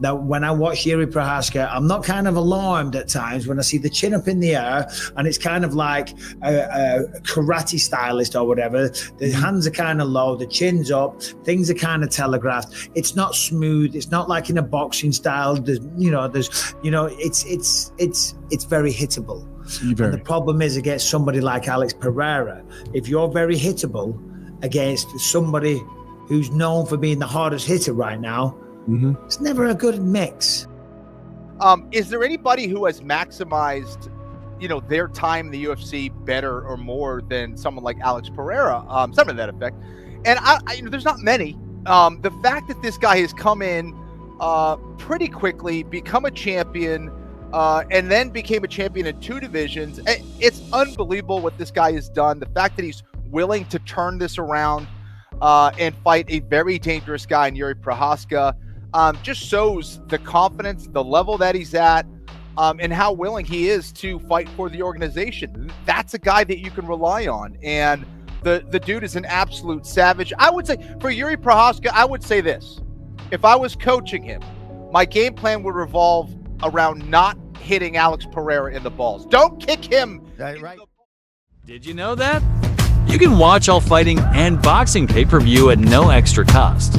that when I watch Yuri Prochazka, I'm not kind of alarmed at times when I see the chin up in the air and it's kind of like a karate stylist or whatever. The hands are kind of low, the chin's up, things are kind of telegraphed. It's not smooth. It's not like in a boxing style. It's very hittable. And the problem is against somebody like Alex Pereira, if you're very hittable against somebody who's known for being the hardest hitter right now, it's never a good mix. Is there anybody who has maximized, their time in the UFC better or more than someone like Alex Pereira? Something to that effect. And there's not many. The fact that this guy has come in pretty quickly, become a champion, and then became a champion in 2 divisions. It's unbelievable what this guy has done. The fact that he's willing to turn this around and fight a very dangerous guy in Yuri Prochazka just shows the confidence, the level that he's at, and how willing he is to fight for the organization. That's a guy that you can rely on. And the dude is an absolute savage. I would say for Yuri Prochazka, I would say this. If I was coaching him, my game plan would revolve around not hitting Alex Pereira in the balls. Don't kick him. Right. Did you know that? You can watch all fighting and boxing pay-per-view at no extra cost.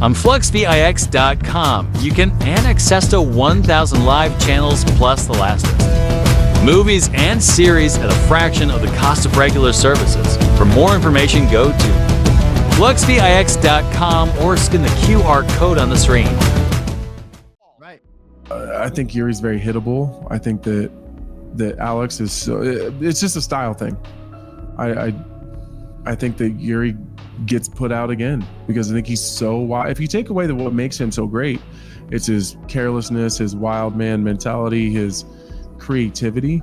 On FluxVIX.com, you can access to 1,000 live channels plus The Last of Us, movies and series at a fraction of the cost of regular services. For more information, go to FluxVIX.com or scan the QR code on the screen. I think Yuri's very hittable. I think that Alex is it's just a style thing. I think that Yuri gets put out again because I think he's so wild. If you take away what makes him so great, it's his carelessness, his wild man mentality, his creativity.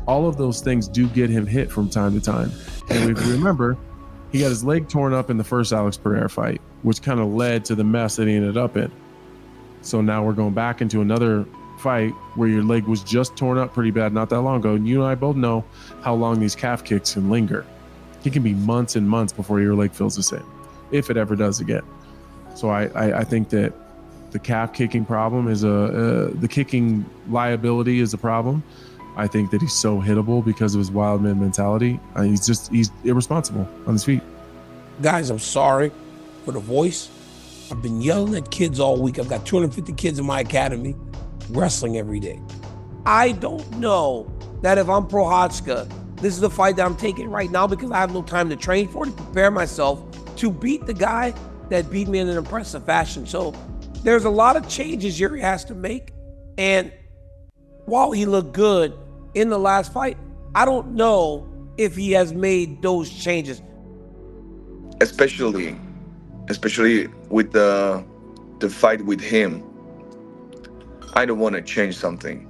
All of those things do get him hit from time to time. And if you remember, he got his leg torn up in the first Alex Pereira fight, which kind of led to the mess that he ended up in. So now we're going back into another fight where your leg was just torn up pretty bad not that long ago. And you and I both know how long these calf kicks can linger. It can be months and months before your leg feels the same, if it ever does again. So I think that the calf kicking problem is the kicking liability is a problem. I think that he's so hittable because of his wild man mentality. He's irresponsible on his feet. Guys, I'm sorry for the voice. I've been yelling at kids all week. I've got 250 kids in my academy wrestling every day. I don't know that if I'm Prochazka, this is the fight that I'm taking right now because I have no time to train for it, to prepare myself to beat the guy that beat me in an impressive fashion. So there's a lot of changes Yuri has to make. And while he looked good in the last fight, I don't know if he has made those changes. Especially with the fight with him, I don't want to change something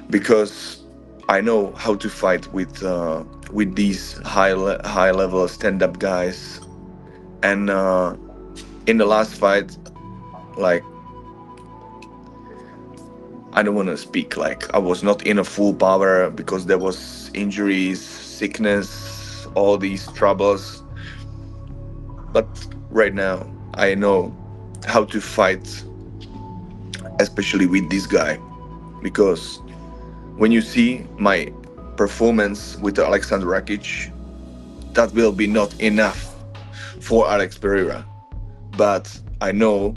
because I know how to fight with these high level stand-up guys. And in the last fight, like, I don't want to speak like I was not in a full power because there was injuries, sickness, all these troubles. But right now, I know how to fight, especially with this guy, because when you see my performance with Alexander Rakic, that will be not enough for Alex Pereira. But I know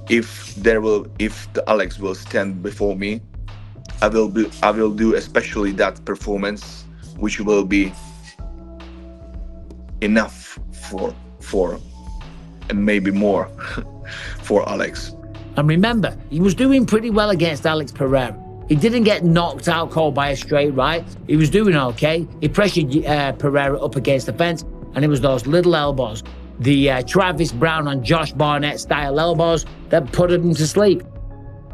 if the Alex will stand before me, I will do especially that performance, which will be enough for and maybe more for Alex. And remember, he was doing pretty well against Alex Pereira. He didn't get knocked out cold by a straight right. He was doing okay. He pressured Pereira up against the fence, and it was those little elbows, the Travis Brown and Josh Barnett style elbows that put him to sleep.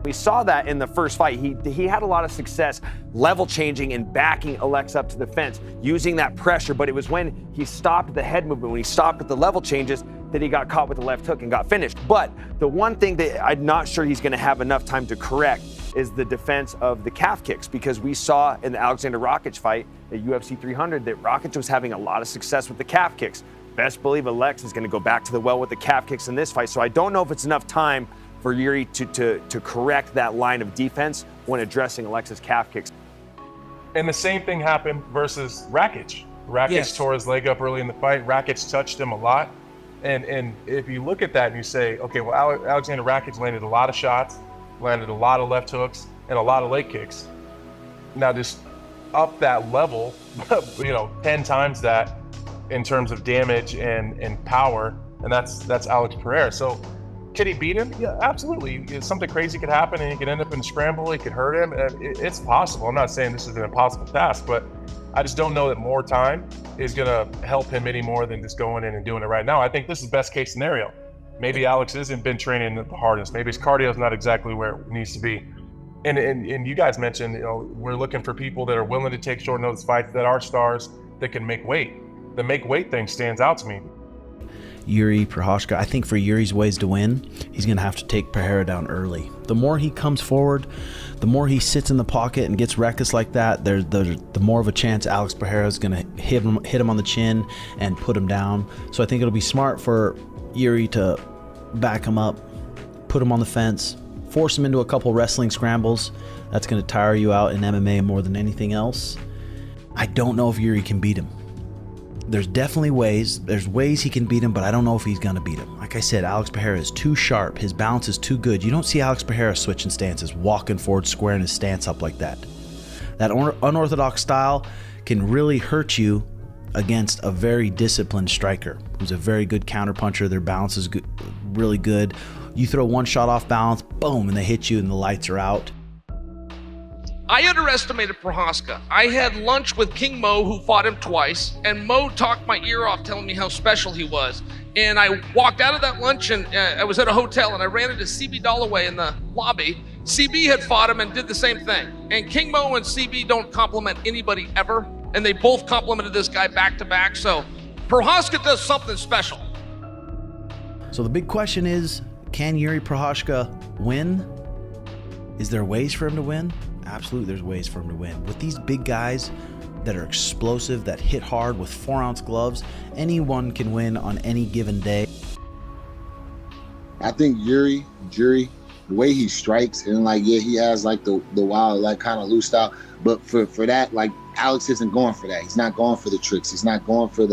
We saw that in the first fight. He had a lot of success level changing and backing Alex up to the fence, using that pressure, but it was when he stopped the head movement, when he stopped at the level changes, that he got caught with the left hook and got finished. But the one thing that I'm not sure he's gonna have enough time to correct is the defense of the calf kicks, because we saw in the Alexander Rakic fight at UFC 300 that Rakic was having a lot of success with the calf kicks. Best believe Alex is gonna go back to the well with the calf kicks in this fight, so I don't know if it's enough time for Yuri to correct that line of defense when addressing Alex's calf kicks. And the same thing happened versus Rakic. Rakic tore his leg up early in the fight. Rakic touched him a lot. And if you look at that and you say, okay, well, Alexander Rakic landed a lot of shots, landed a lot of left hooks, and a lot of leg kicks. Now just up that level, 10 times that in terms of damage and power, and that's Alex Pereira. So can he beat him? Yeah, absolutely. Something crazy could happen and he could end up in a scramble. He could hurt him. It's possible. I'm not saying this is an impossible task, but I just don't know that more time is going to help him any more than just going in and doing it right now. I think this is best case scenario. Maybe Alex hasn't been training the hardest. Maybe his cardio is not exactly where it needs to be. And you guys mentioned, we're looking for people that are willing to take short notice fights, that are stars, that can make weight. The make weight thing stands out to me. Yuri Prochazka, I think for Yuri's ways to win, he's going to have to take Pereira down early. The more he comes forward, the more he sits in the pocket and gets reckless like that, the more of a chance Alex Pereira is going to hit him on the chin and put him down. So I think it'll be smart for Yuri to back him up, put him on the fence, force him into a couple wrestling scrambles. That's going to tire you out in MMA more than anything else. I don't know if Yuri can beat him. There's definitely ways. There's ways he can beat him, but I don't know if he's going to beat him. Like I said, Alex Pereira is too sharp. His balance is too good. You don't see Alex Pereira switching stances, walking forward, squaring his stance up like that. That unorthodox style can really hurt you against a very disciplined striker who's a very good counterpuncher. Their balance is good, really good. You throw one shot off balance, boom, and they hit you and the lights are out. I underestimated Prochazka. I had lunch with King Mo, who fought him twice, and Mo talked my ear off telling me how special he was. And I walked out of that lunch, and I was at a hotel, and I ran into CB Dalloway in the lobby. CB had fought him and did the same thing. And King Mo and CB don't compliment anybody ever, and they both complimented this guy back to back. So Prochazka does something special. So the big question is, can Yuri Prochazka win? Is there ways for him to win? Absolutely, there's ways for him to win. With these big guys that are explosive, that hit hard with 4-ounce gloves, anyone can win on any given day. I think Yuri, the way he strikes, and he has the wild, kind of loose style. But for that, Alex isn't going for that. He's not going for the tricks. He's not going for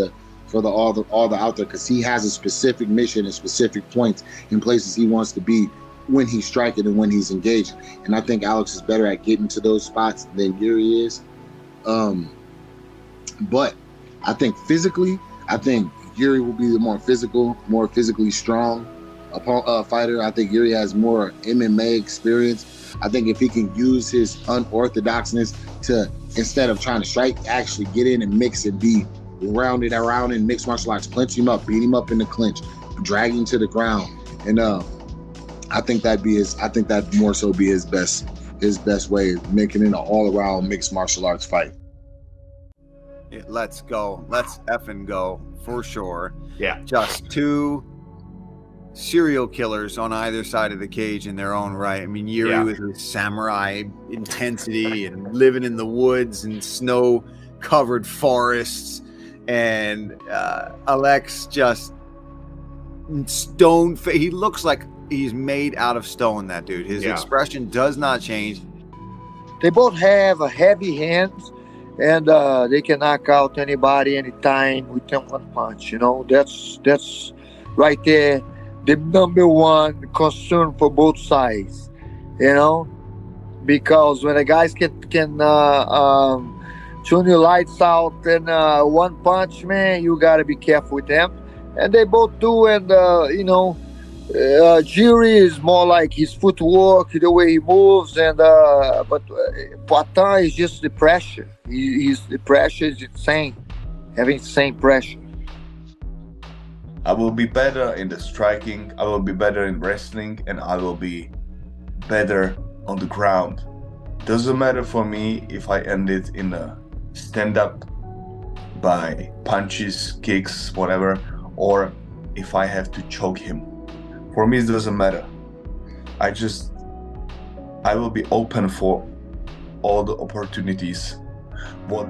all the out there, because he has a specific mission and specific points in places he wants to be when he's striking and when he's engaging. And I think Alex is better at getting to those spots than Yuri is. But I think physically, Yuri will be the more physically strong fighter. I think Yuri has more MMA experience. I think if he can use his unorthodoxness to, instead of trying to strike, actually get in and mix and be rounded around in mixed martial arts, clinch him up, beat him up in the clinch, drag him to the ground. And I think that'd more so be his best way of making it an all-around mixed martial arts fight. Yeah, let's go. Let's effing go, for sure. Yeah. Just two serial killers on either side of the cage in their own right. I mean, Yuri with his samurai intensity and living in the woods and snow-covered forests, and Alex just stone. He looks like he's made out of stone, that dude. His expression does not change. They both have heavy hands, and they can knock out anybody anytime with them one punch. That's right there the number one concern for both sides. Because when the guys can tune your lights out in one punch, man, you gotta be careful with them. And they both do, and Yuri is more like his footwork, the way he moves, and but Poitin is just the pressure. The pressure is insane, having insane pressure. I will be better in the striking, I will be better in wrestling, and I will be better on the ground. Doesn't matter for me if I end it in a stand-up by punches, kicks, whatever, or if I have to choke him. For me, it doesn't matter. I will be open for all the opportunities. What